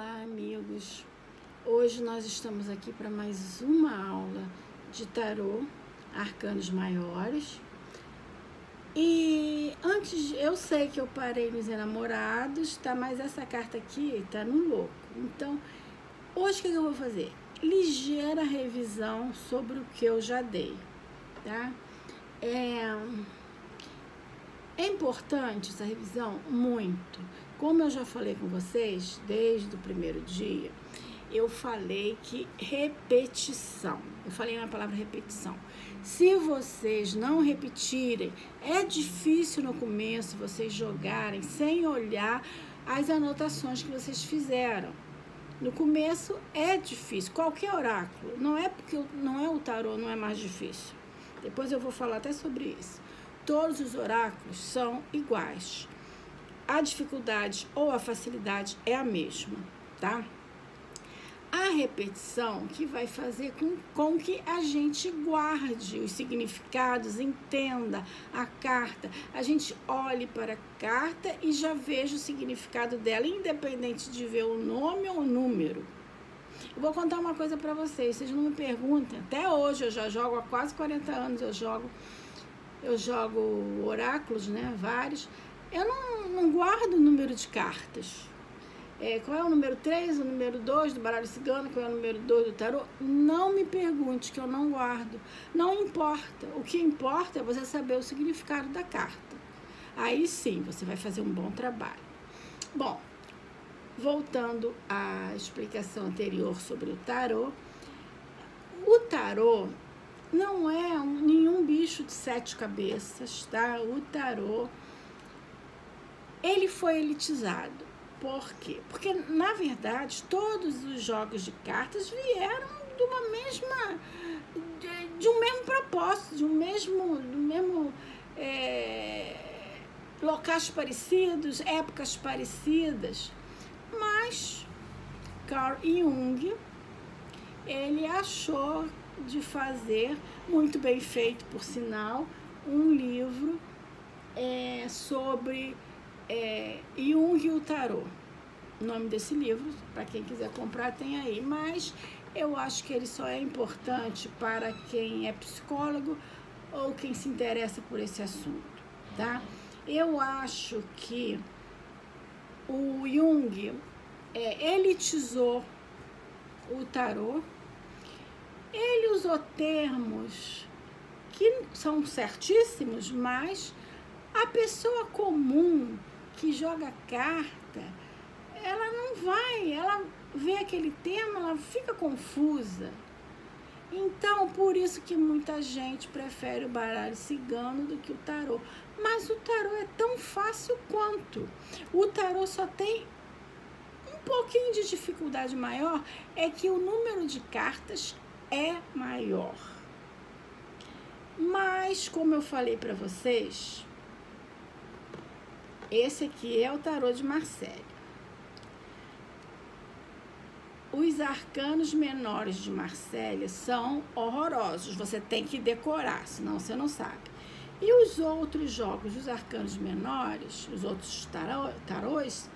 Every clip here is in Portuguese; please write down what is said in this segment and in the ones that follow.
Olá, amigos! Hoje nós estamos aqui para mais uma aula de tarô, arcanos maiores. E antes, eu sei que eu parei nos enamorados, tá? Mas essa carta aqui tá no louco. Então, hoje o que eu vou fazer? Ligeira revisão sobre o que eu já dei, tá? É importante essa revisão? Muito. Como eu já falei com vocês, desde o primeiro dia, eu falei que repetição. Eu falei na palavra repetição. Se vocês não repetirem, é difícil no começo vocês jogarem sem olhar as anotações que vocês fizeram. No começo é difícil. Qualquer oráculo. Não é porque não é o tarô, não é mais difícil. Depois eu vou falar até sobre isso. Todos os oráculos são iguais. A dificuldade ou a facilidade é a mesma, tá? A repetição que vai fazer com que a gente guarde os significados, entenda a carta. A gente olhe para a carta e já veja o significado dela, independente de ver o nome ou o número. Eu vou contar uma coisa para vocês não me perguntem. Até hoje, eu já jogo há quase 40 anos, eu jogo oráculos, né, vários. Eu não guardo o número de cartas. Qual é o número 3, o número 2 do baralho cigano, qual é o número 2 do tarô? Não me pergunte, que eu não guardo. Não importa. O que importa é você saber o significado da carta. Aí sim, você vai fazer um bom trabalho. Bom, voltando à explicação anterior sobre o tarô não é nenhum bicho de 7 cabeças, tá? O tarô, ele foi elitizado. Por quê? Porque, na verdade, todos os jogos de cartas vieram de um mesmo propósito, do mesmo locais parecidos, épocas parecidas. Mas Carl Jung, ele achou de fazer, muito bem feito, por sinal, um livro sobre Jung e o tarô. O nome desse livro, para quem quiser comprar, tem aí. Mas eu acho que ele só é importante para quem é psicólogo ou quem se interessa por esse assunto, tá? Eu acho que o Jung elitizou o tarô. Ele usou termos que são certíssimos, mas a pessoa comum que joga carta, ela vê aquele termo, ela fica confusa. Então, por isso que muita gente prefere o baralho cigano do que o tarô. Mas o tarô é tão fácil quanto. O tarô só tem um pouquinho de dificuldade maior, é que o número de cartas é maior. Mas, como eu falei para vocês, esse aqui é o tarô de Marselha. Os arcanos menores de Marselha são horrorosos. Você tem que decorar, senão você não sabe. E os outros jogos, os arcanos menores, os outros tarôs,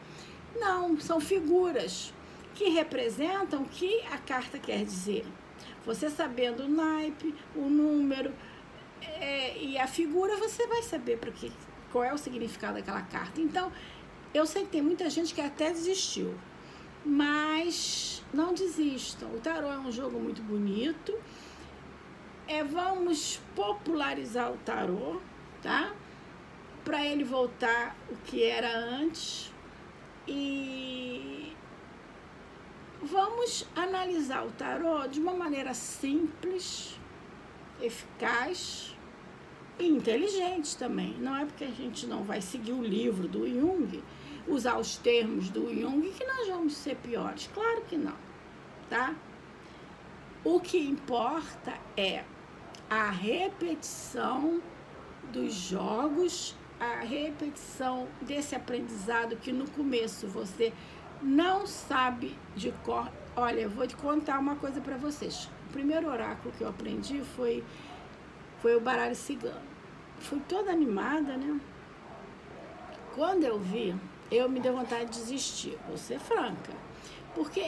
não, são figuras que representam o que a carta quer dizer. Você sabendo o naipe, o número e a figura, você vai saber qual é o significado daquela carta. Então, eu sei que tem muita gente que até desistiu, mas não desistam. O tarô é um jogo muito bonito. Vamos popularizar o tarô, tá? Para ele voltar o que era antes. E vamos analisar o tarô de uma maneira simples, eficaz e inteligente também. Não é porque a gente não vai seguir o livro do Jung, usar os termos do Jung, que nós vamos ser piores. Claro que não, tá? O que importa é a repetição dos jogos, a repetição desse aprendizado que no começo você não sabe de cor. Olha, eu vou te contar uma coisa para vocês. O primeiro oráculo que eu aprendi foi o baralho cigano. Fui toda animada, né? Quando eu vi, eu me dei vontade de desistir, vou ser franca. Porque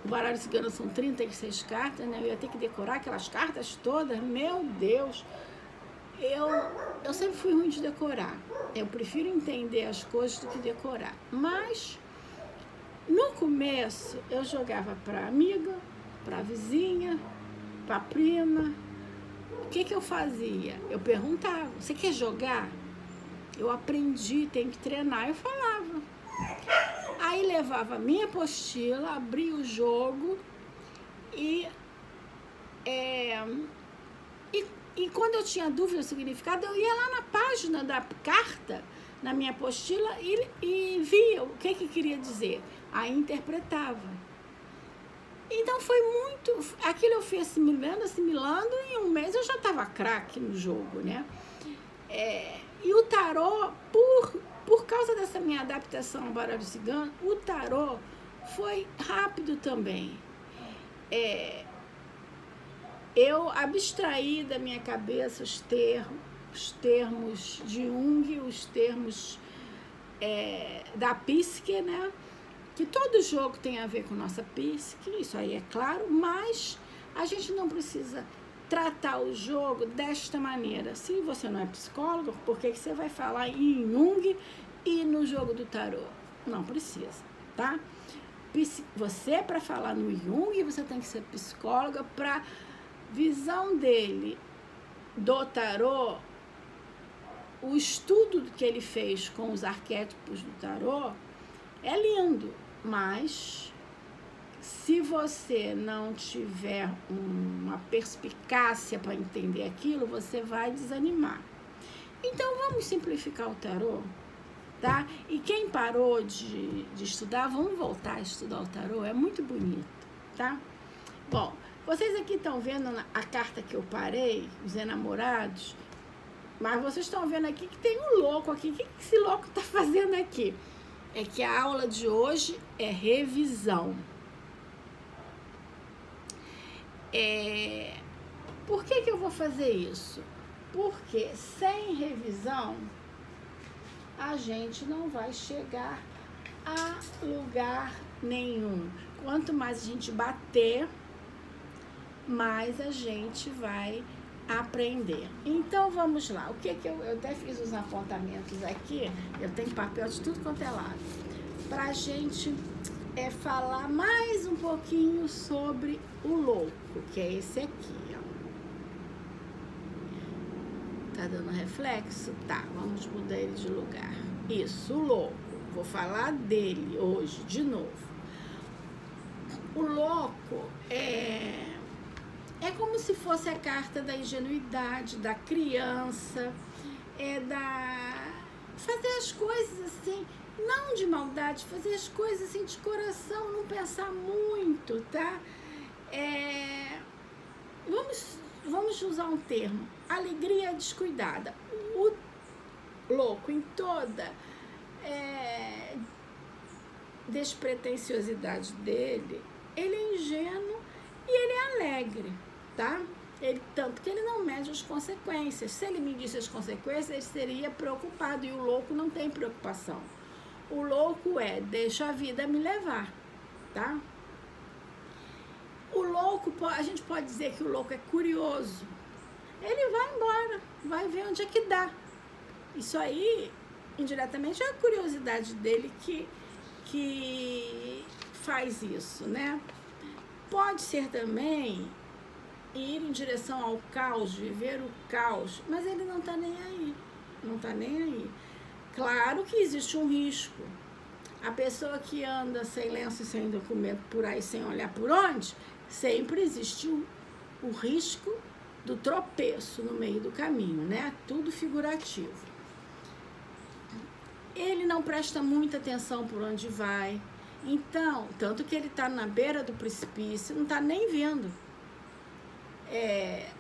o baralho cigano são 36 cartas, né? Eu ia ter que decorar aquelas cartas todas, meu Deus. Eu sempre fui ruim de decorar. Eu prefiro entender as coisas do que decorar. Mas, no começo, eu jogava para amiga, para vizinha, para prima. O que eu fazia? Eu perguntava, você quer jogar? Eu aprendi, tem que treinar. Eu falava. Aí levava a minha apostila, abria o jogo e quando eu tinha dúvida do significado, eu ia lá na página da carta, na minha apostila, e via o que queria dizer. Aí interpretava. Então foi muito... Aquilo eu fui assimilando, e em um mês eu já estava craque no jogo, né? E o tarô, por causa dessa minha adaptação ao baralho cigano, o tarô foi rápido também. Eu abstraí da minha cabeça os termos de Jung, os termos da psique, né? Que todo jogo tem a ver com nossa psique, isso aí é claro, mas a gente não precisa tratar o jogo desta maneira. Se você não é psicólogo, por que você vai falar em Jung e no jogo do tarô? Não precisa, tá? Você, para falar no Jung, você tem que ser psicóloga. Para visão dele do tarô, o estudo que ele fez com os arquétipos do tarô é lindo, mas se você não tiver uma perspicácia para entender aquilo, você vai desanimar. Então, vamos simplificar o tarô, tá? E quem parou de estudar, vamos voltar a estudar o tarô, é muito bonito, tá? Bom, vocês aqui estão vendo a carta que eu parei, os enamorados, mas vocês estão vendo aqui que tem um louco aqui. O que esse louco está fazendo aqui? É que a aula de hoje é revisão. Por que eu vou fazer isso? Porque sem revisão a gente não vai chegar a lugar nenhum. Quanto mais a gente bater, mais a gente vai aprender. Então vamos lá. O que eu até fiz os apontamentos aqui, eu tenho papel de tudo quanto é lado, pra gente falar mais um pouquinho sobre o louco, que é esse aqui, ó. Tá dando reflexo? Tá, vamos mudar ele de lugar. Isso, o louco. Vou falar dele hoje de novo. O louco é como se fosse a carta da ingenuidade, da criança, fazer as coisas assim, não de maldade, fazer as coisas assim de coração, não pensar muito, tá? Vamos usar um termo, alegria descuidada. O louco, em toda despretensiosidade dele, ele é ingênuo e ele é alegre, tá? Tanto que ele não mede as consequências. Se ele medisse as consequências, ele seria preocupado, e o louco não tem preocupação. O louco deixa a vida me levar, tá? O louco, a gente pode dizer que o louco é curioso. Ele vai embora, vai ver onde é que dá. Isso aí, indiretamente, é a curiosidade dele que faz isso, né? Pode ser também ir em direção ao caos, viver o caos, mas ele não tá nem aí, não tá nem aí. Claro que existe um risco. A pessoa que anda sem lenço e sem documento por aí, sem olhar por onde, sempre existe o risco do tropeço no meio do caminho, né? Tudo figurativo. Ele não presta muita atenção por onde vai. Então, tanto que ele está na beira do precipício, não está nem vendo.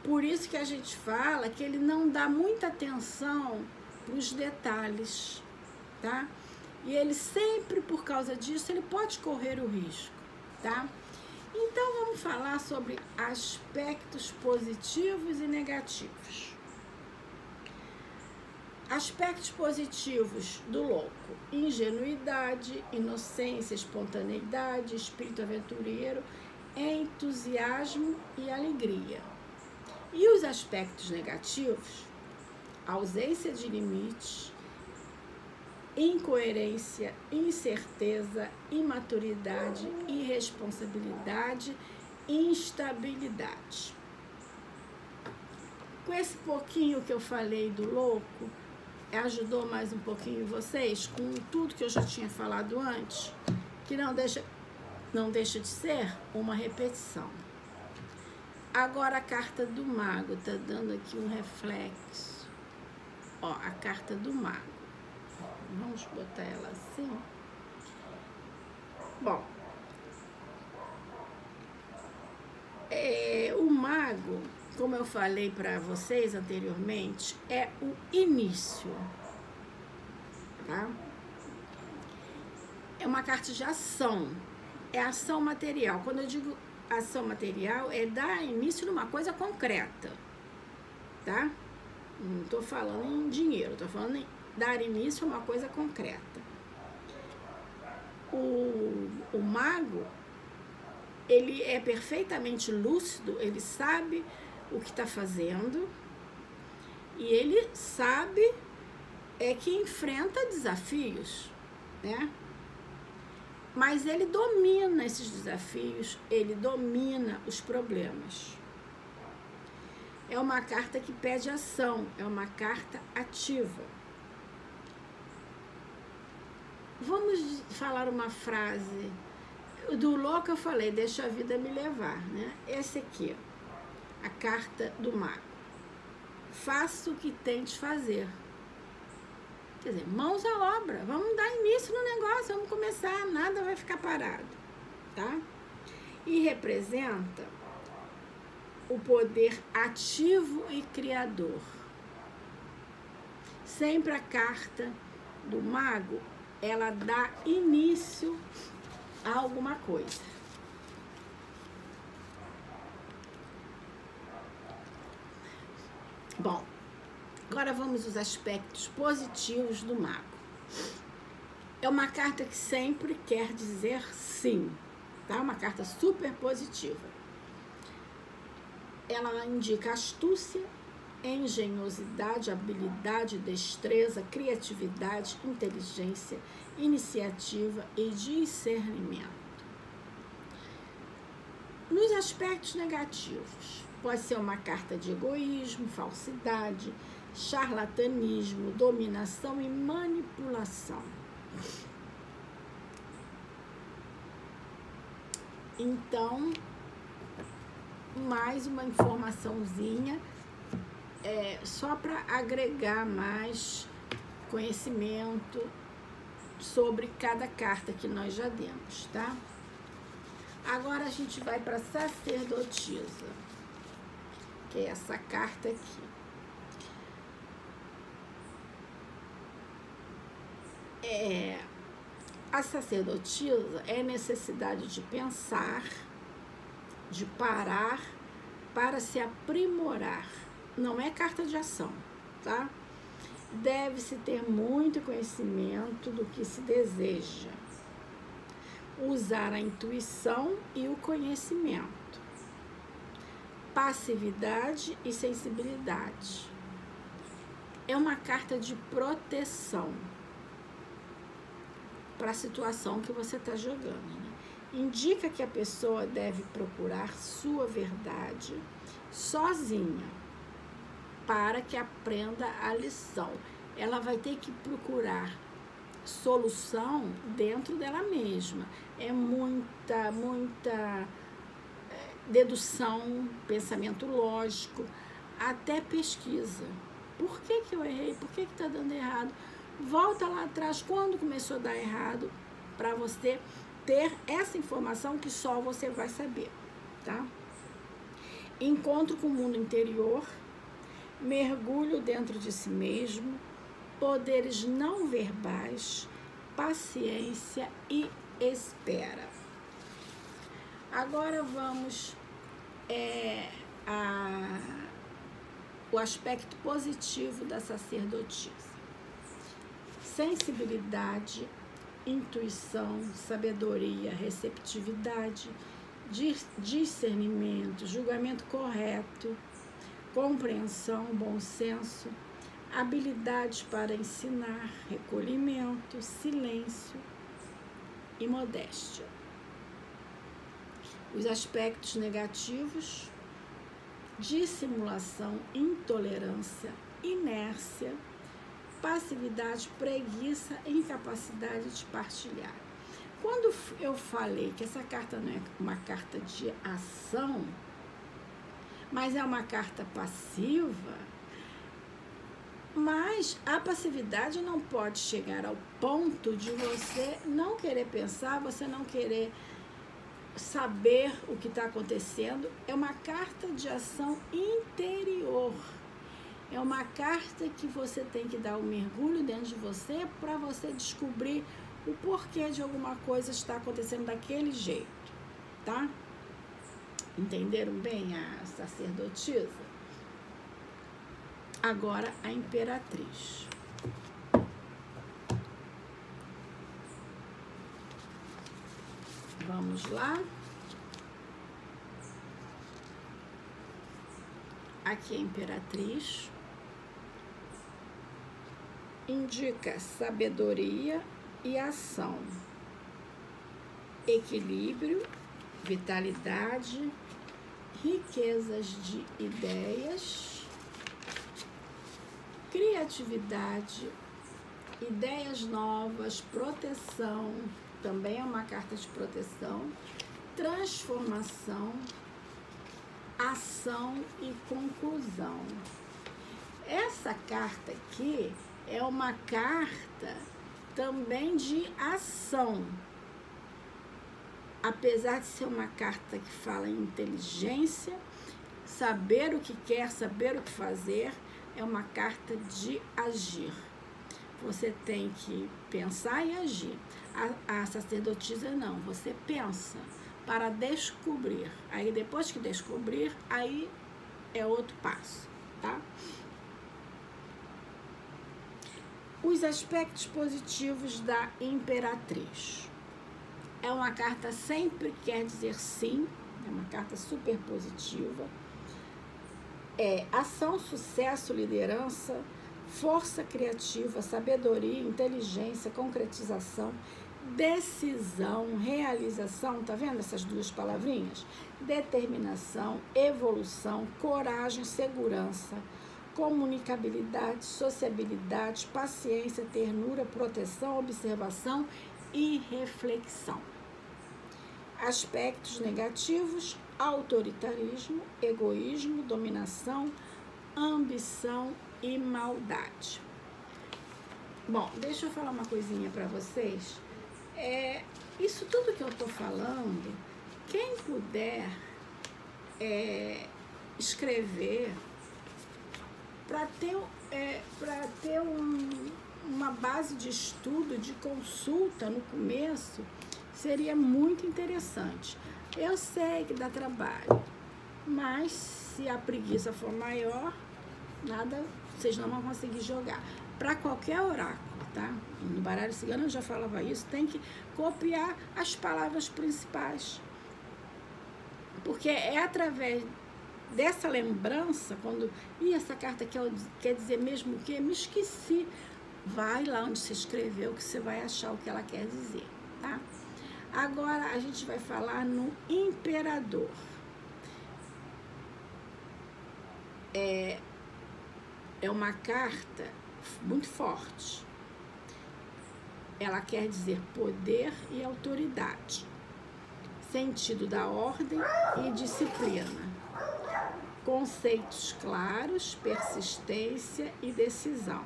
Por isso que a gente fala que ele não dá muita atenção para os detalhes, tá? E ele sempre, por causa disso, ele pode correr o risco, tá? Então, vamos falar sobre aspectos positivos e negativos. Aspectos positivos do louco: ingenuidade, inocência, espontaneidade, espírito aventureiro, entusiasmo e alegria. E os aspectos negativos: ausência de limites, incoerência, incerteza, imaturidade, irresponsabilidade, instabilidade. Com esse pouquinho que eu falei do louco, ajudou mais um pouquinho vocês com tudo que eu já tinha falado antes, que não deixa de ser uma repetição. Agora a carta do mago, tá dando aqui um reflexo. Ó, a carta do mago. Vamos botar ela assim. Bom, o mago, como eu falei para vocês anteriormente, é o início, tá? É uma carta de ação, é ação material. Quando eu digo ação material, é dar início numa coisa concreta, tá? Não tô falando em dinheiro, tô falando em dar início a uma coisa concreta. O mago, ele é perfeitamente lúcido, ele sabe o que está fazendo e ele sabe que enfrenta desafios, né? Mas ele domina esses desafios, ele domina os problemas. É uma carta que pede ação, é uma carta ativa. Vamos falar uma frase. Do louco eu falei, deixa a vida me levar, né? Esse aqui, a carta do mago. Faça o que tente fazer. Quer dizer, mãos à obra. Vamos dar início no negócio, vamos começar, nada vai ficar parado, tá? E representa o poder ativo e criador. Sempre a carta do mago, ela dá início a alguma coisa. Bom, agora vamos aos aspectos positivos do mago. É uma carta que sempre quer dizer sim, tá? Uma carta super positiva. Ela indica astúcia, engenhosidade, habilidade, destreza, criatividade, inteligência, iniciativa e discernimento. Nos aspectos negativos, pode ser uma carta de egoísmo, falsidade, charlatanismo, dominação e manipulação. Então, mais uma informaçãozinha, só para agregar mais conhecimento sobre cada carta que nós já demos, tá? Agora a gente vai para a sacerdotisa, que é essa carta aqui. A sacerdotisa é necessidade de pensar, de parar para se aprimorar. Não é carta de ação, tá? Deve-se ter muito conhecimento do que se deseja. Usar a intuição e o conhecimento. Passividade e sensibilidade. É uma carta de proteção para a situação que você está jogando, né? Indica que a pessoa deve procurar sua verdade sozinha para que aprenda a lição. Ela vai ter que procurar solução dentro dela mesma. É muita dedução, pensamento lógico, até pesquisa. Por que eu errei? Por que está dando errado? Volta lá atrás, quando começou a dar errado, para você ter essa informação que só você vai saber, tá? Encontro com o mundo interior, mergulho dentro de si mesmo, poderes não verbais, paciência e espera. Agora vamos o aspecto positivo da sacerdotisa. sensibilidade, intuição, sabedoria, receptividade, discernimento, julgamento correto, compreensão, bom senso, habilidades para ensinar, recolhimento, silêncio e modéstia. Os aspectos negativos: dissimulação, intolerância, inércia, passividade, preguiça, incapacidade de partilhar. Quando eu falei que essa carta não é uma carta de ação, mas é uma carta passiva, mas a passividade não pode chegar ao ponto de você não querer pensar, você não querer saber o que está acontecendo. É uma carta de ação interior. É uma carta que você tem que dar um mergulho dentro de você para você descobrir o porquê de alguma coisa está acontecendo daquele jeito, tá? Entenderam bem a sacerdotisa? Agora a imperatriz. Vamos lá. Aqui a imperatriz indica sabedoria e ação, equilíbrio, vitalidade, riquezas de ideias, criatividade, ideias novas, proteção, também é uma carta de proteção, transformação, ação e conclusão. Essa carta aqui é uma carta também de ação. Apesar de ser uma carta que fala em inteligência, saber o que quer, saber o que fazer, é uma carta de agir. Você tem que pensar e agir. A sacerdotisa não, você pensa para descobrir. Aí depois que descobrir, aí é outro passo, tá? Os aspectos positivos da imperatriz. É uma carta sempre que quer dizer sim, é uma carta super positiva. É ação, sucesso, liderança, força criativa, sabedoria, inteligência, concretização, decisão, realização, tá vendo essas duas palavrinhas? Determinação, evolução, coragem, segurança, comunicabilidade, sociabilidade, paciência, ternura, proteção, observação e reflexão. Aspectos negativos: autoritarismo, egoísmo, dominação, ambição e maldade. Bom, deixa eu falar uma coisinha para vocês. Isso tudo que eu tô falando, quem puder escrever para ter uma base de estudo, de consulta no começo, seria muito interessante. Eu sei que dá trabalho, mas se a preguiça for maior, nada, vocês não vão conseguir jogar. Para qualquer oráculo, tá? No baralho cigano eu já falava isso, tem que copiar as palavras principais. Porque é através dessa lembrança, quando essa carta quer dizer mesmo o quê? Me esqueci. Vai lá onde você escreveu que você vai achar o que ela quer dizer, tá? Agora a gente vai falar no imperador. É uma carta muito forte. Ela quer dizer poder e autoridade, sentido da ordem e disciplina, conceitos claros, persistência e decisão,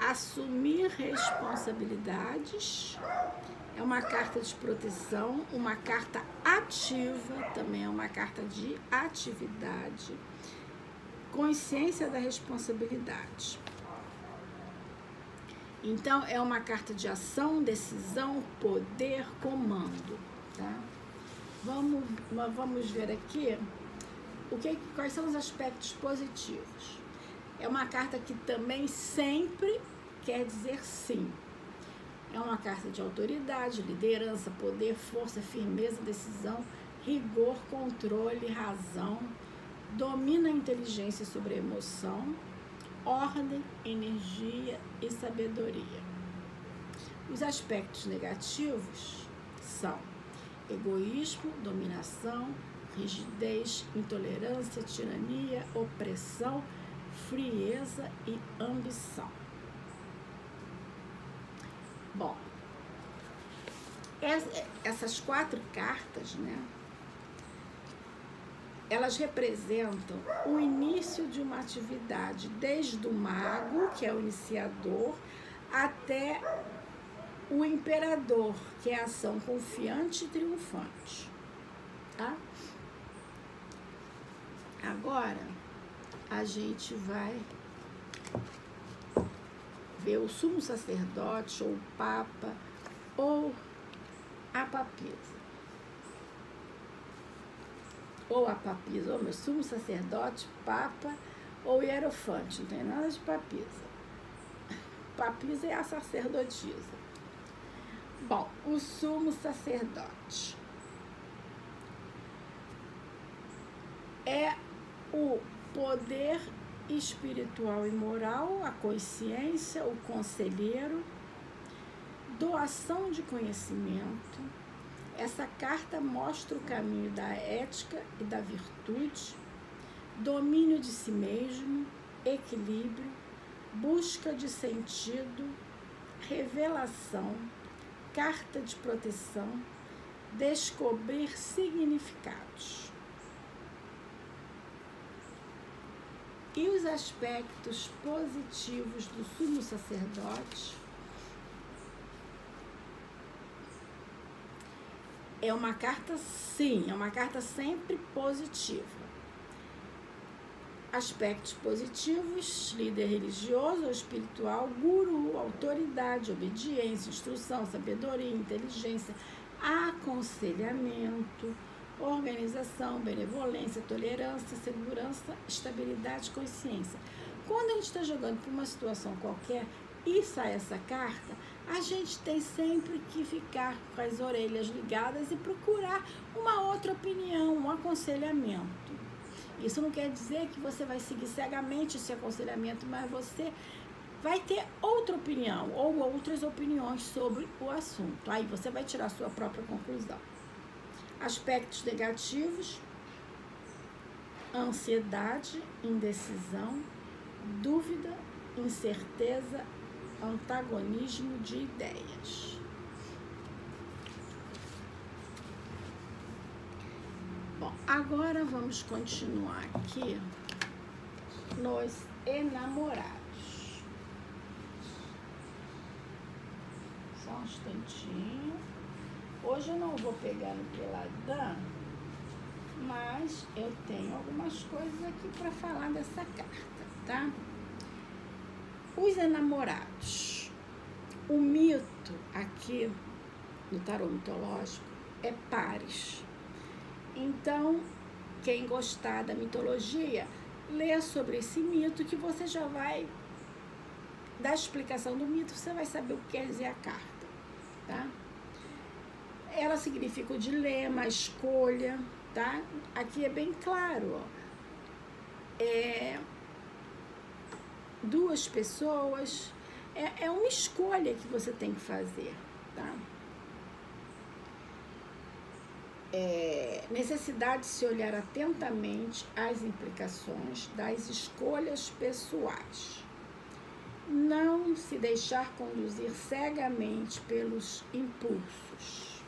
assumir responsabilidades. É uma carta de proteção, uma carta ativa, também é uma carta de atividade, consciência da responsabilidade. Então, é uma carta de ação, decisão, poder, comando, tá? Vamos ver aqui quais são os aspectos positivos. É uma carta que também sempre quer dizer sim. É uma carta de autoridade, liderança, poder, força, firmeza, decisão, rigor, controle, razão, domina a inteligência sobre a emoção, ordem, energia e sabedoria. Os aspectos negativos são egoísmo, dominação, rigidez, intolerância, tirania, opressão, frieza e ambição. Bom, essas 4 cartas, né? Elas representam o início de uma atividade, desde o mago, que é o iniciador, até o imperador, que é a ação confiante e triunfante. Tá? Agora, a gente vai ver o sumo sacerdote, ou o papa, ou a papisa. Ou a papisa, ou meu sumo sacerdote, papa ou hierofante, não tem nada de papisa. Papisa é a sacerdotisa. Bom, o sumo sacerdote é o poder espiritual e moral, a consciência, o conselheiro, doação de conhecimento. Essa carta mostra o caminho da ética e da virtude, domínio de si mesmo, equilíbrio, busca de sentido, revelação, carta de proteção, descobrir significados. E os aspectos positivos do sumo sacerdote? É uma carta, sim, é uma carta sempre positiva. Aspectos positivos: líder religioso ou espiritual, guru, autoridade, obediência, instrução, sabedoria, inteligência, aconselhamento, organização, benevolência, tolerância, segurança, estabilidade, consciência. Quando a gente está jogando por uma situação qualquer e sai essa carta, a gente tem sempre que ficar com as orelhas ligadas e procurar uma outra opinião, um aconselhamento. Isso não quer dizer que você vai seguir cegamente esse aconselhamento, mas você vai ter outra opinião ou outras opiniões sobre o assunto. Aí você vai tirar a sua própria conclusão. Aspectos negativos: ansiedade, indecisão, dúvida, incerteza, antagonismo de ideias. Bom, agora vamos continuar aqui nos enamorados. Só um instantinho. Hoje eu não vou pegar no peladão, mas eu tenho algumas coisas aqui para falar dessa carta, tá? Os enamorados. O mito aqui no tarô mitológico é Pares. Então, quem gostar da mitologia, lê sobre esse mito que você já vai, da explicação do mito, você vai saber o que quer dizer a carta, tá? Ela significa o dilema, a escolha, tá? Aqui é bem claro, ó. Duas pessoas, é uma escolha que você tem que fazer, tá? Necessidade de se olhar atentamente às implicações das escolhas pessoais. Não se deixar conduzir cegamente pelos impulsos.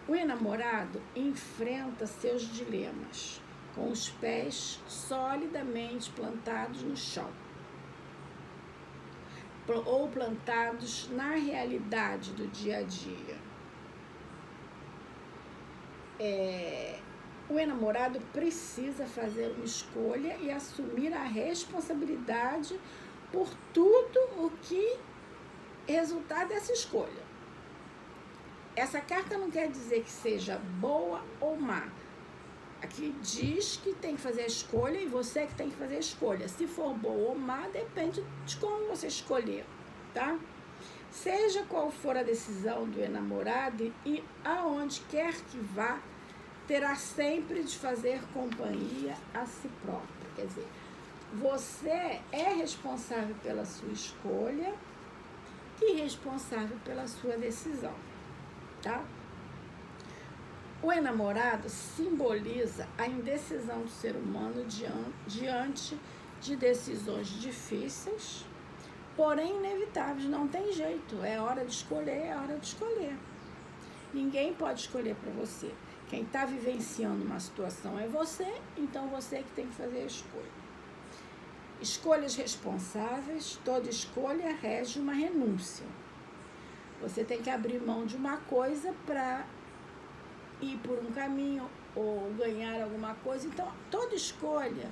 O enamorado enfrenta seus dilemas com os pés solidamente plantados no chão, ou plantados na realidade do dia a dia. O enamorado precisa fazer uma escolha e assumir a responsabilidade por tudo o que resultar dessa escolha. Essa carta não quer dizer que seja boa ou má. Aqui diz que tem que fazer a escolha e você que tem que fazer a escolha. Se for boa ou má, depende de como você escolher, tá? Seja qual for a decisão do enamorado e aonde quer que vá, terá sempre de fazer companhia a si próprio. Quer dizer, você é responsável pela sua escolha e responsável pela sua decisão, tá? O enamorado simboliza a indecisão do ser humano diante de decisões difíceis, porém inevitáveis. Não tem jeito, é hora de escolher, é hora de escolher. Ninguém pode escolher para você. Quem está vivenciando uma situação é você, então você que tem que fazer a escolha. Escolhas responsáveis, toda escolha rege uma renúncia. Você tem que abrir mão de uma coisa para ir por um caminho ou ganhar alguma coisa. Então, toda escolha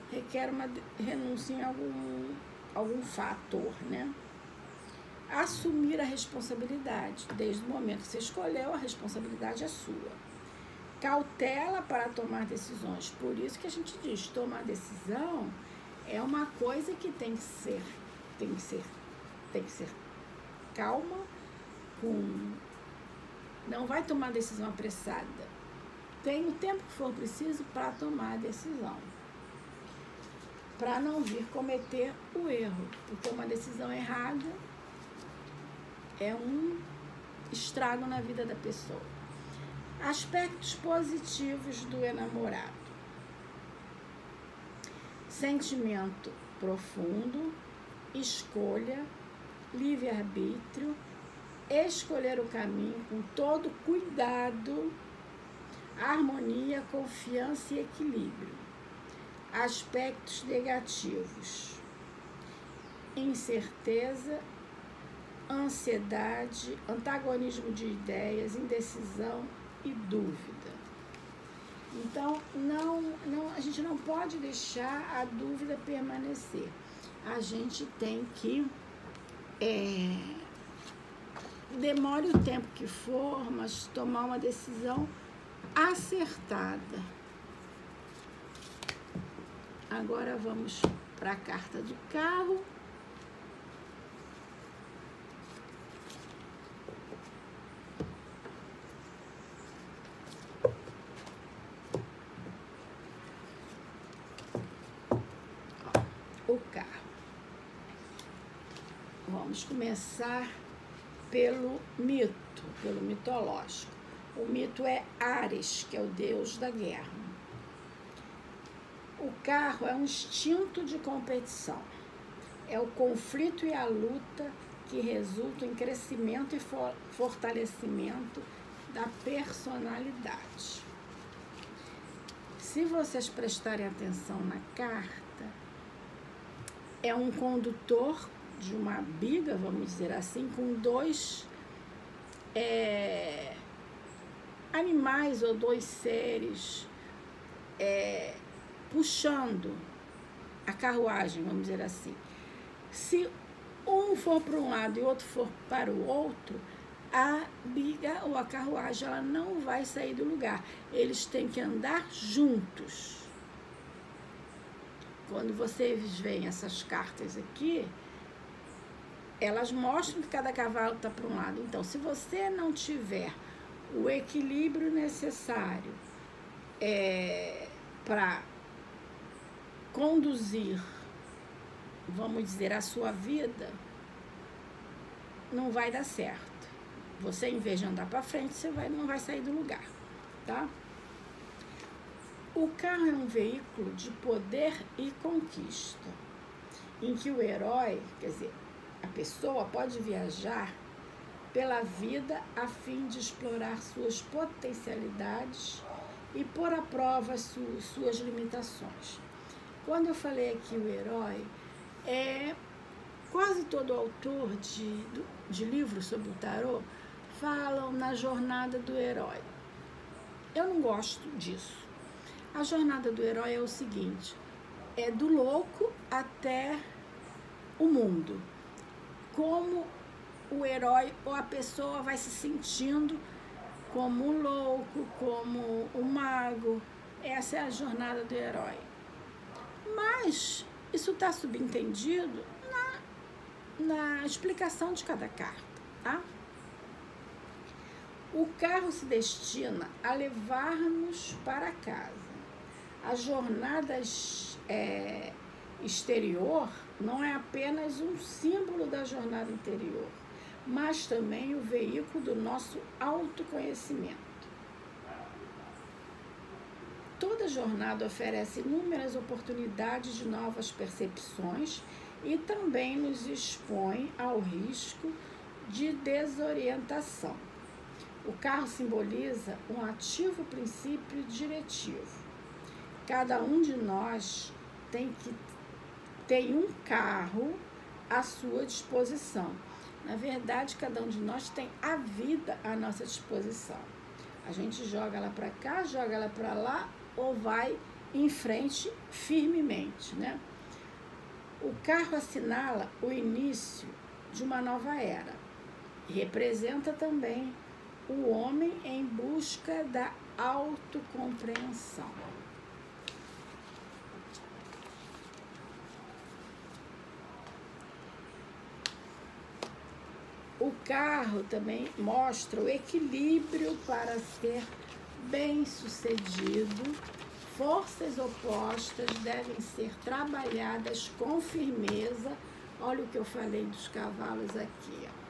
requer uma renúncia em algum fator, né? Assumir a responsabilidade. Desde o momento que você escolheu, a responsabilidade é sua. Cautela para tomar decisões. Por isso que a gente diz, tomar decisão é uma coisa que tem que ser calma, não vai tomar decisão apressada. Tem o tempo que for preciso para tomar a decisão, para não vir cometer o erro, porque uma decisão errada é um estrago na vida da pessoa. Aspectos positivos do enamorado: sentimento profundo, escolha, livre-arbítrio, escolher o caminho com todo cuidado, harmonia, confiança e equilíbrio. Aspectos negativos: incerteza, ansiedade, antagonismo de ideias, indecisão e dúvida. Então, a gente não pode deixar a dúvida permanecer. A gente tem que, demore o tempo que for, mas tomar uma decisão acertada. Agora vamos para a carta do carro. O carro. Vamos começar pelo mito, pelo mitológico. O mito é Ares, que é o deus da guerra. O carro é um instinto de competição. É o conflito e a luta que resultam em crescimento e fortalecimento da personalidade. Se vocês prestarem atenção na carta, é um condutor de uma biga, vamos dizer assim, com dois animais ou dois seres puxando a carruagem, vamos dizer assim. Se um for para um lado e o outro for para o outro, a biga ou a carruagem ela não vai sair do lugar. Eles têm que andar juntos. Quando vocês veem essas cartas aqui, elas mostram que cada cavalo está para um lado. Então, se você não tiver o equilíbrio necessário para conduzir, vamos dizer, a sua vida, não vai dar certo. Você, em vez de andar para frente, não vai sair do lugar, tá? O carro é um veículo de poder e conquista, em que o herói, quer dizer, a pessoa pode viajar pela vida a fim de explorar suas potencialidades e pôr à prova suas limitações. Quando eu falei aqui o herói, quase todo autor de livros sobre o tarô falam na jornada do herói. Eu não gosto disso. A jornada do herói é o seguinte: é do louco até o mundo. Como o herói ou a pessoa vai se sentindo como um louco, como um mago, essa é a jornada do herói. Mas isso está subentendido na explicação de cada carta, tá? O carro se destina a levar-nos para casa. A jornada exterior não é apenas um símbolo da jornada interior, mas também o veículo do nosso autoconhecimento. Toda jornada oferece inúmeras oportunidades de novas percepções e também nos expõe ao risco de desorientação. O carro simboliza um ativo princípio diretivo. Cada um de nós tem um carro à sua disposição. Na verdade, cada um de nós tem a vida à nossa disposição. A gente joga ela para cá, joga ela para lá ou vai em frente firmemente, né? O carro assinala o início de uma nova era e representa também o homem em busca da autocompreensão. O carro também mostra o equilíbrio para ser bem-sucedido. Forças opostas devem ser trabalhadas com firmeza. Olha o que eu falei dos cavalos aqui, ó.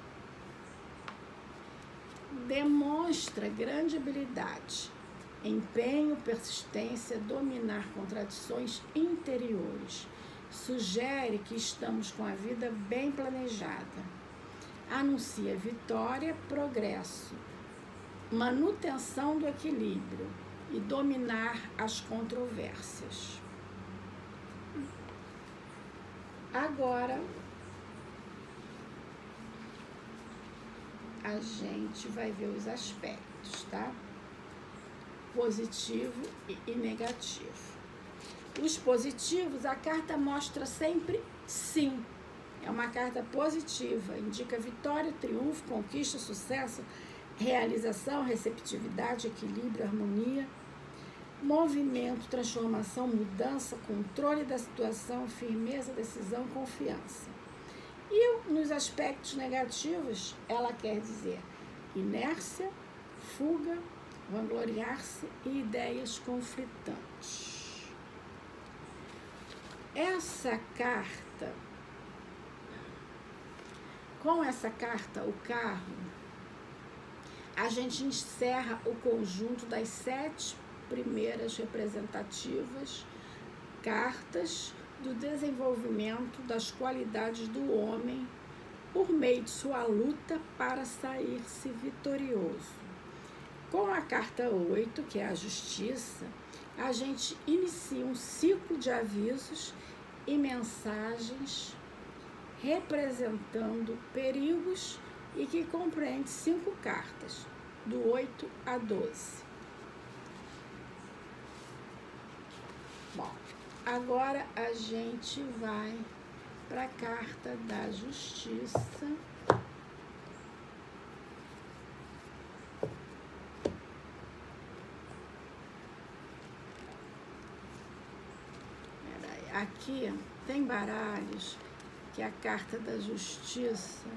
Demonstra grande habilidade, empenho, persistência, dominar contradições interiores. Sugere que estamos com a vida bem planejada. Anuncia vitória, progresso, manutenção do equilíbrio e dominar as controvérsias. Agora, a gente vai ver os aspectos, tá? Positivo e negativo. Os positivos, a carta mostra sempre sim. É uma carta positiva, indica vitória, triunfo, conquista, sucesso, realização, receptividade, equilíbrio, harmonia, movimento, transformação, mudança, controle da situação, firmeza, decisão, confiança. E nos aspectos negativos, ela quer dizer inércia, fuga, vangloriar-se e ideias conflitantes. Com essa carta, o carro, a gente encerra o conjunto das 7 primeiras representativas cartas do desenvolvimento das qualidades do homem por meio de sua luta para sair-se vitorioso. Com a carta 8, que é a justiça, a gente inicia um ciclo de avisos e mensagens representando perigos e que compreende 5 cartas, do 8 a 12. Bom, agora a gente vai para a carta da justiça. Aqui tem baralhos que a carta da justiça,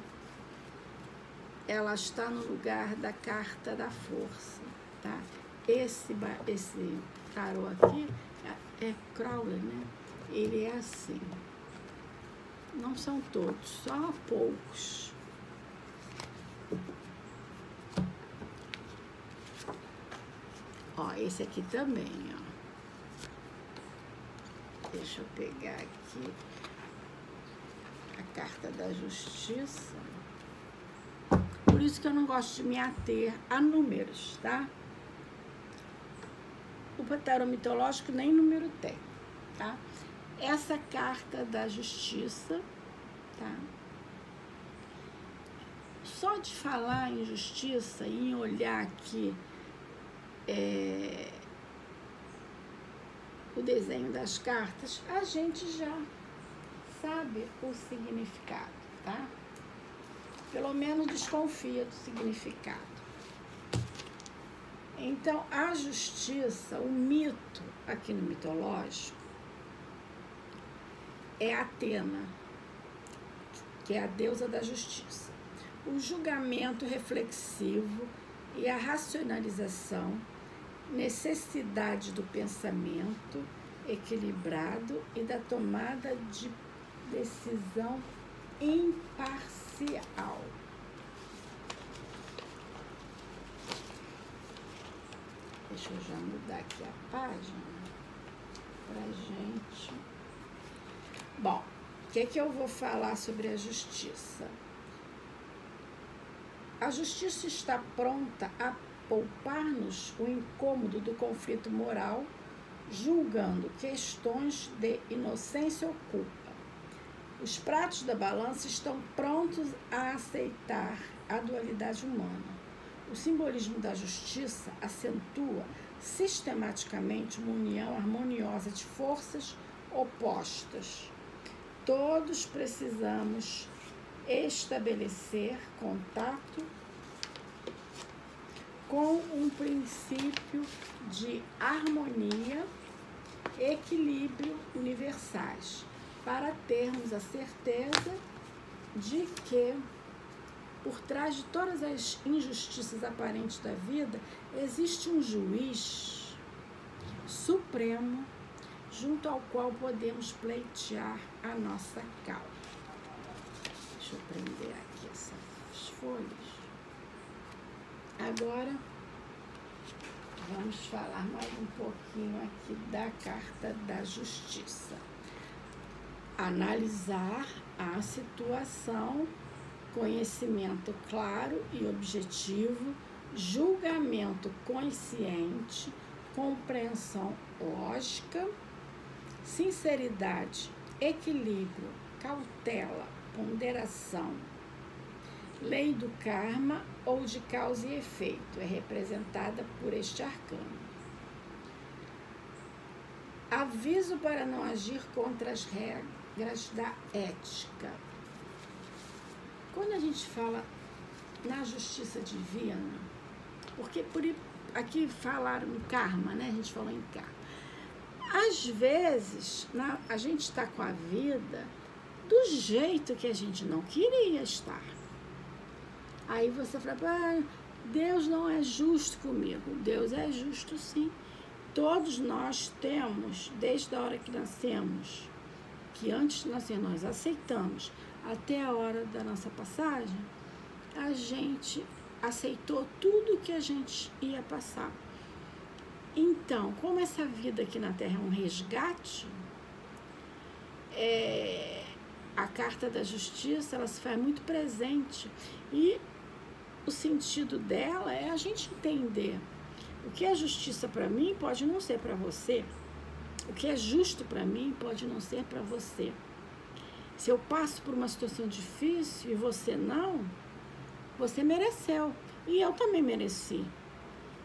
ela está no lugar da carta da força, tá? Esse tarô aqui é Crowley, né? Ele é assim. Não são todos, só poucos. Ó, esse aqui também, ó. Deixa eu pegar aqui a carta da justiça. Por isso que eu não gosto de me ater a números, tá? O tarô mitológico nem número tem, tá? Essa carta da justiça, tá? Só de falar em justiça e em olhar aqui o desenho das cartas, a gente já sabe o significado, tá? Pelo menos desconfia do significado. Então, a justiça, o mito aqui no mitológico, é Atena, que é a deusa da justiça. O julgamento reflexivo e a racionalização, necessidade do pensamento equilibrado e da tomada de decisão imparcial. Deixa eu já mudar aqui a página pra gente. Bom, o que eu vou falar sobre a justiça? A justiça está pronta a poupar-nos o incômodo do conflito moral, julgando questões de inocência ou culpa. Os pratos da balança estão prontos a aceitar a dualidade humana. O simbolismo da justiça acentua sistematicamente uma união harmoniosa de forças opostas. Todos precisamos estabelecer contato com um princípio de harmonia e equilíbrio universais, para termos a certeza de que, por trás de todas as injustiças aparentes da vida, existe um juiz supremo junto ao qual podemos pleitear a nossa causa. Deixa eu prender aqui essas folhas. Agora, vamos falar mais um pouquinho aqui da Carta da Justiça. Analisar a situação, conhecimento claro e objetivo, julgamento consciente, compreensão lógica, sinceridade, equilíbrio, cautela, ponderação. Lei do karma ou de causa e efeito é representada por este arcano. Aviso para não agir contra as regras da ética. Quando a gente fala na justiça divina, porque aqui falaram em karma, né? A gente falou em karma. Às vezes, a gente está com a vida do jeito que a gente não queria estar. Aí você fala, Deus não é justo comigo. Deus é justo sim. Todos nós temos, desde a hora que nascemos, que antes de nascer nós aceitamos, até a hora da nossa passagem, a gente aceitou tudo que a gente ia passar. Então, como essa vida aqui na Terra é um resgate, a Carta da Justiça, ela se faz muito presente. E o sentido dela é a gente entender o que é justiça para mim pode não ser para você. O que é justo para mim pode não ser para você. Se eu passo por uma situação difícil e você não, você mereceu. E eu também mereci.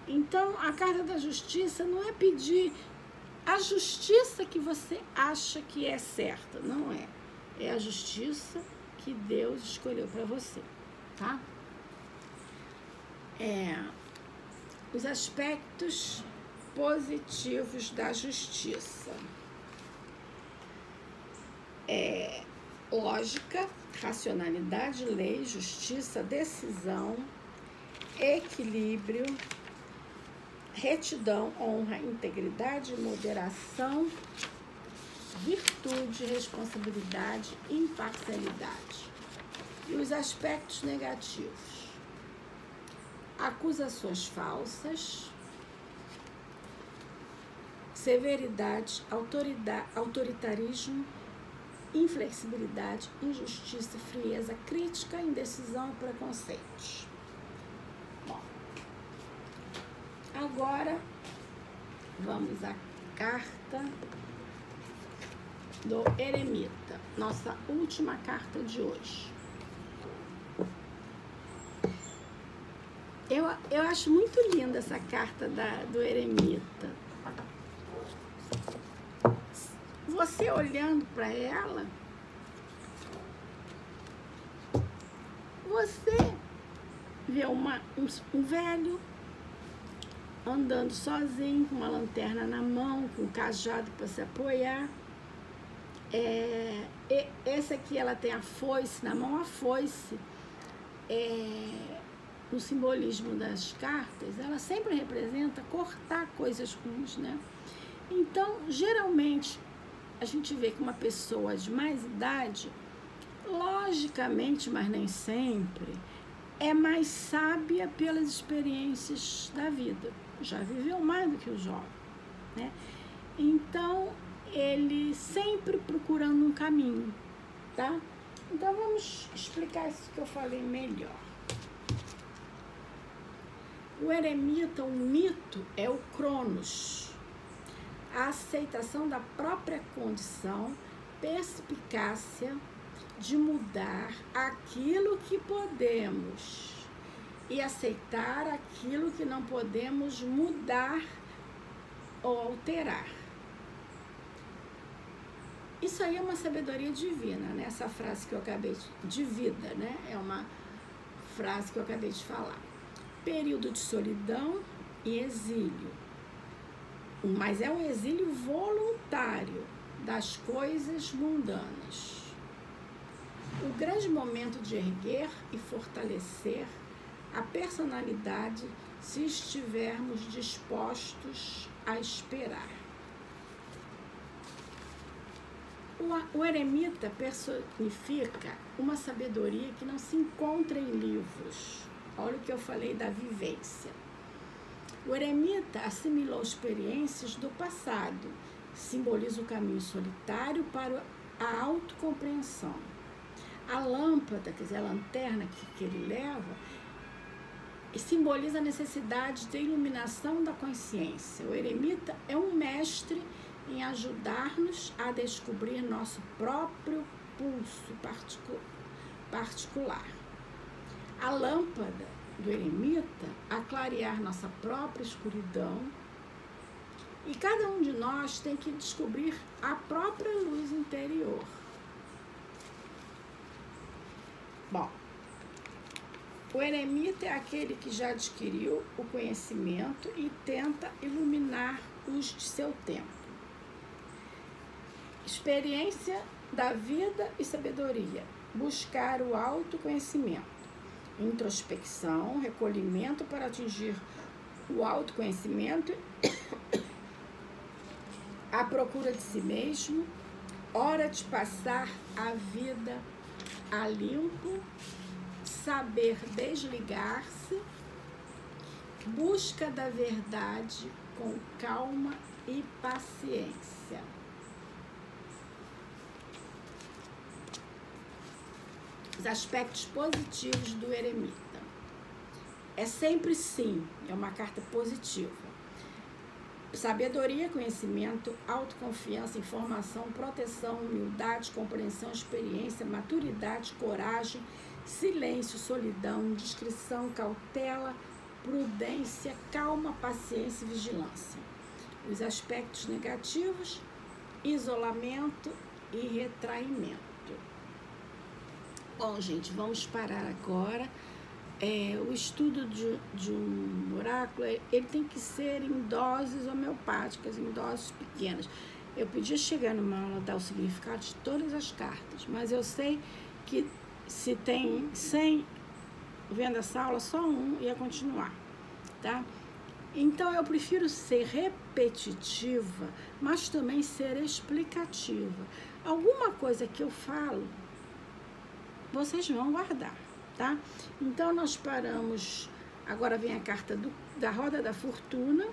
Então, a Carta da Justiça não é pedir a justiça que você acha que é certa. Não é. É a justiça que Deus escolheu para você, tá? Os aspectos positivos da justiça. Lógica, racionalidade, lei, justiça, decisão, equilíbrio, retidão, honra, integridade, moderação, virtude, responsabilidade, imparcialidade. E os aspectos negativos. Acusações falsas, severidade, autoritarismo, inflexibilidade, injustiça, frieza, crítica, indecisão e preconceitos. Bom, agora vamos à carta do Eremita, nossa última carta de hoje. Eu acho muito linda essa carta do Eremita. Você olhando para ela, você vê um velho andando sozinho, com uma lanterna na mão, com um cajado para se apoiar. Essa aqui, ela tem a foice na mão. A foice, no simbolismo das cartas, ela sempre representa cortar coisas ruins, né? Então, geralmente, a gente vê que uma pessoa de mais idade, logicamente, mas nem sempre, é mais sábia pelas experiências da vida. Já viveu mais do que o jovem, né? Então, ele sempre procurando um caminho, tá? Então, vamos explicar isso que eu falei melhor. O eremita, o mito, é o Cronos. A aceitação da própria condição, perspicácia de mudar aquilo que podemos e aceitar aquilo que não podemos mudar ou alterar. Isso aí é uma sabedoria divina, né? Essa frase que eu acabei de vida, né? É uma frase que eu acabei de falar. Período de solidão e exílio. Mas é um exílio voluntário das coisas mundanas. O grande momento de erguer e fortalecer a personalidade se estivermos dispostos a esperar. O eremita personifica uma sabedoria que não se encontra em livros. Olha o que eu falei da vivência. O eremita assimilou experiências do passado, simboliza o caminho solitário para a autocompreensão. A lâmpada, quer dizer, a lanterna que ele leva, simboliza a necessidade de iluminação da consciência. O eremita é um mestre em ajudar-nos a descobrir nosso próprio pulso particular. A lâmpada do eremita a clarear nossa própria escuridão, e cada um de nós tem que descobrir a própria luz interior. Bom, o eremita é aquele que já adquiriu o conhecimento e tenta iluminar os de seu tempo. Experiência da vida e sabedoria. Buscar o autoconhecimento. Introspecção, recolhimento para atingir o autoconhecimento, a procura de si mesmo, hora de passar a vida a limpo, saber desligar-se, busca da verdade com calma e paciência. Os aspectos positivos do eremita. É sempre sim, é uma carta positiva. Sabedoria, conhecimento, autoconfiança, informação, proteção, humildade, compreensão, experiência, maturidade, coragem, silêncio, solidão, discrição, cautela, prudência, calma, paciência e vigilância. Os aspectos negativos, isolamento e retraimento. Bom, gente, vamos parar agora. O estudo de um oráculo, ele tem que ser em doses homeopáticas, em doses pequenas. Eu podia chegar numa aula, dar o significado de todas as cartas, mas eu sei que se tem 100 vendo essa aula, só um ia continuar, tá? Então, eu prefiro ser repetitiva, mas também ser explicativa. Alguma coisa que eu falo, vocês vão guardar, tá? Então, nós paramos, agora vem a carta da Roda da Fortuna,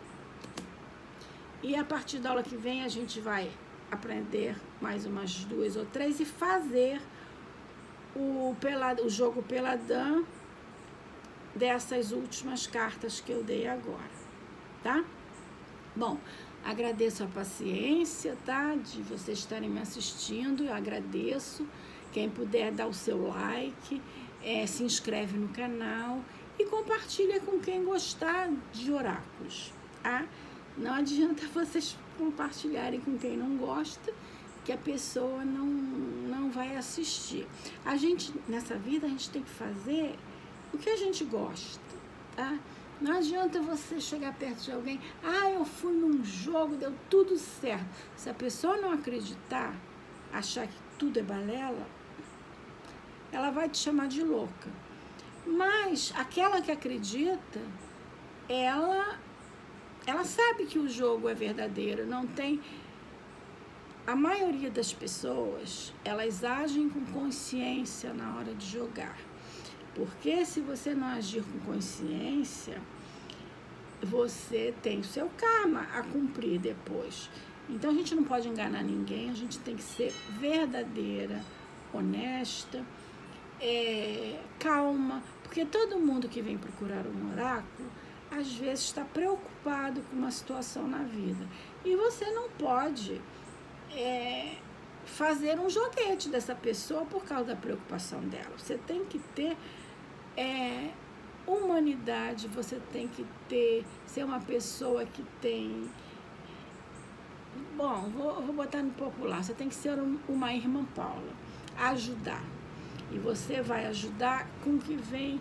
e a partir da aula que vem a gente vai aprender mais umas 2 ou 3 e fazer o jogo peladã dessas últimas cartas que eu dei agora, tá? Bom, agradeço a paciência, tá? De vocês estarem me assistindo, eu agradeço. Quem puder dar o seu like, se inscreve no canal e compartilha com quem gostar de oráculos, tá? Não adianta vocês compartilharem com quem não gosta, que a pessoa não vai assistir. A gente, nessa vida, a gente tem que fazer o que a gente gosta, tá? Não adianta você chegar perto de alguém, eu fui num jogo, deu tudo certo. Se a pessoa não acreditar, achar que tudo é balela, ela vai te chamar de louca. Mas aquela que acredita, ela sabe que o jogo é verdadeiro, não tem... A maioria das pessoas, elas agem com consciência na hora de jogar. Porque se você não agir com consciência, você tem o seu karma a cumprir depois. Então a gente não pode enganar ninguém, a gente tem que ser verdadeira, honesta, calma, porque todo mundo que vem procurar um oráculo, às vezes está preocupado com uma situação na vida. E você não pode fazer um joguete dessa pessoa por causa da preocupação dela. Você tem que ter humanidade, você tem que ser uma pessoa que tem... Bom, vou botar no popular, você tem que ser uma irmã Paula, ajudar. E você vai ajudar com o que vem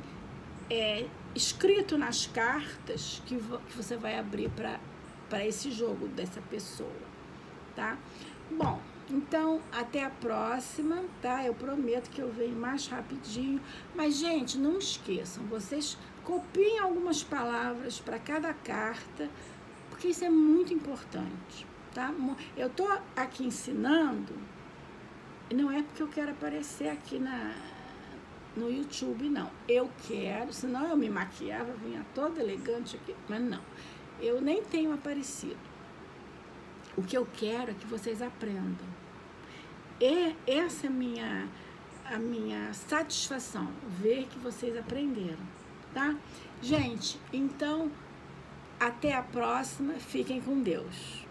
escrito nas cartas que você vai abrir para esse jogo dessa pessoa, tá? Bom, então, até a próxima, tá? Eu prometo que eu venho mais rapidinho. Mas, gente, não esqueçam, vocês copiem algumas palavras para cada carta, porque isso é muito importante, tá? Eu tô aqui ensinando, não é porque eu quero aparecer aqui no YouTube, não. Eu quero, senão eu me maquiava, vinha toda elegante aqui, mas não. Eu nem tenho aparecido. O que eu quero é que vocês aprendam. Essa é a minha satisfação, ver que vocês aprenderam, tá? Gente, então, até a próxima. Fiquem com Deus.